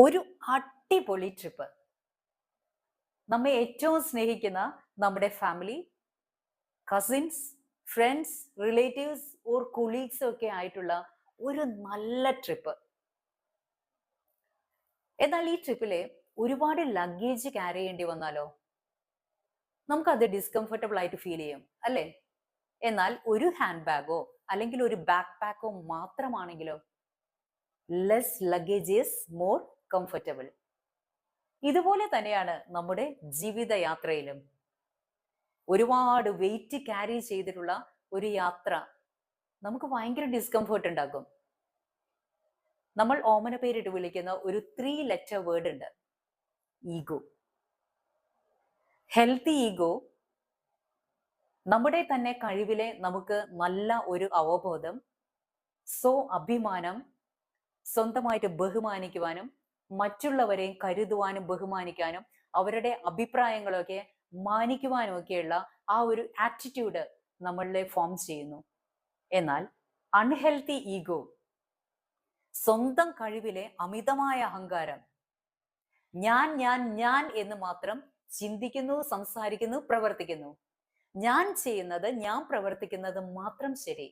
ഒരു അടിപൊളി ട്രിപ്പ്. നമ്മെ ഏറ്റവും സ്നേഹിക്കുന്ന നമ്മുടെ family, cousins, friends, relatives or colleagues ഒക്കെ ആയിട്ടുള്ള ഒരു നല്ല ട്രിപ്പ്. എന്നാൽ ഈ ട്രിപ്പിലെ ഒരുപാട് ലഗേജ് ക്യാരി ചെയ്യേണ്ടി വന്നാലോ? നമുക്കത് ഡിസ്കംഫർട്ടബിൾ ആയിട്ട് ഫീൽ ചെയ്യും, അല്ലേ? എന്നാൽ ഒരു ഹാൻഡ് ബാഗോ അല്ലെങ്കിൽ ഒരു ബാക്ക് പാക്കോ മാത്രമാണെങ്കിലോ, less luggage is more comfortable. ഇതുപോലെ തന്നെയാണ് നമ്മുടെ ജീവിതയാത്രയിലും. ഒരുപാട് വെയിറ്റ് ക്യാരി ചെയ്തിട്ടുള്ള ഒരു യാത്ര നമുക്ക് ഭയങ്കര ഡിസ്കംഫേർട്ട് ഉണ്ടാക്കും. നമ്മൾ ഓമന പേരിട്ട് വിളിക്കുന്ന ഒരു 3 ലെറ്റർ വേർഡ് ഉണ്ട്, ഈഗോ. ഹെൽത്തി ഈഗോ നമ്മുടെ തന്നെ കഴിവിലെ നമുക്ക് നല്ല ഒരു അവബോധം, അഭിമാനം, സ്വന്തമായിട്ട് ബഹുമാനിക്കുവാനും മറ്റുള്ളവരെയും കരുതുവാനും ബഹുമാനിക്കാനും അവരുടെ അഭിപ്രായങ്ങളൊക്കെ മാനിക്കുവാനും ഒക്കെയുള്ള ആ ഒരു ആറ്റിറ്റ്യൂഡ് നമ്മളിലെ ഫോം ചെയ്യുന്നു. എന്നാൽ അൺഹെൽത്തി ഈഗോ സ്വന്തം കഴിവിലെ അമിതമായ അഹങ്കാരം, ഞാൻ ഞാൻ ഞാൻ എന്ന് മാത്രം ചിന്തിക്കുന്നു, സംസാരിക്കുന്നു, പ്രവർത്തിക്കുന്നു. ഞാൻ ചെയ്യുന്നത്, ഞാൻ പ്രവർത്തിക്കുന്നത് മാത്രം ശരി.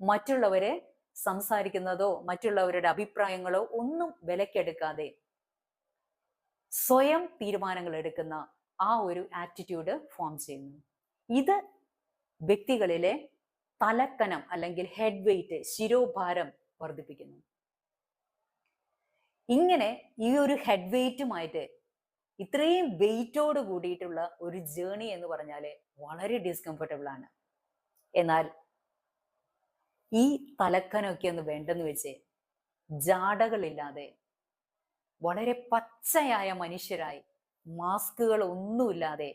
മറ്റുള്ളവരെ സംസാരിക്കുന്നതോ മറ്റുള്ളവരുടെ അഭിപ്രായങ്ങളോ ഒന്നും വിലക്കെടുക്കാതെ സ്വയം തീരുമാനങ്ങൾ എടുക്കുന്ന ആ ഒരു ആറ്റിറ്റ്യൂഡ് ഫോം ചെയ്യുന്നു. ഇത് വ്യക്തികളിലെ തലക്കനം അല്ലെങ്കിൽ ഹെഡ് വെയിറ്റ്, ശിരോഭാരം വർദ്ധിപ്പിക്കുന്നു. ഇങ്ങനെ ഈ ഒരു ഹെഡ് വെയിറ്റുമായിട്ട് ഇത്രയും വെയിറ്റോട് കൂടിയിട്ടുള്ള ഒരു ജേണി എന്ന് പറഞ്ഞാൽ വളരെ ഡിസ്കംഫർട്ടബിൾ ആണ്. എന്നാൽ ഈ തലക്കനൊക്കെ ഒന്ന് വേണ്ടെന്ന് വെച്ച് ജാടകളില്ലാതെ വളരെ പച്ചയായ മനുഷ്യരായി, മാസ്കുകൾ ഒന്നുമില്ലാതെ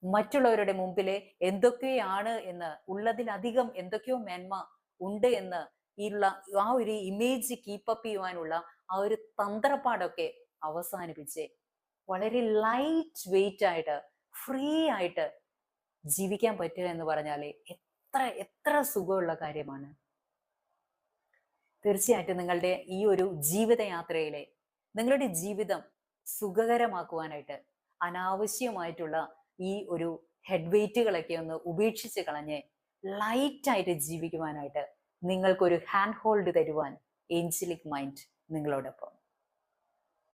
മറ്റുള്ളവരുടെ മുമ്പിലെ എന്തൊക്കെയാണ് എന്ന്, ഉള്ളതിലധികം എന്തൊക്കെയോ മേന്മ ഉണ്ട് എന്ന് ഉള്ള ആ ഒരു ഇമേജ് കീപ്പപ്പ് ചെയ്യുവാനുള്ള ആ ഒരു തന്ത്രപ്പാടൊക്കെ അവസാനിപ്പിച്ച് വളരെ ലൈറ്റ് വെയിറ്റ് ആയിട്ട് ഫ്രീ ആയിട്ട് ജീവിക്കാൻ പറ്റുക എന്ന് പറഞ്ഞാൽ എത്ര എത്ര സുഖമുള്ള കാര്യമാണ്. തീർച്ചയായിട്ടും നിങ്ങളുടെ ഈ ഒരു ജീവിതയാത്രയിലെ നിങ്ങളുടെ ജീവിതം സുഖകരമാക്കുവാനായിട്ട് അനാവശ്യമായിട്ടുള്ള ഈ ഒരു ഹെഡ് വെയിറ്റുകളൊക്കെ ഒന്ന് ഉപേക്ഷിച്ച് കളഞ്ഞ് ലൈറ്റായിട്ട് ജീവിക്കുവാനായിട്ട് നിങ്ങൾക്കൊരു ഹാൻഡ് ഹോൾഡ് തരുവാൻ ഏഞ്ചലിക് മൈൻഡ് നിങ്ങളോടൊപ്പം.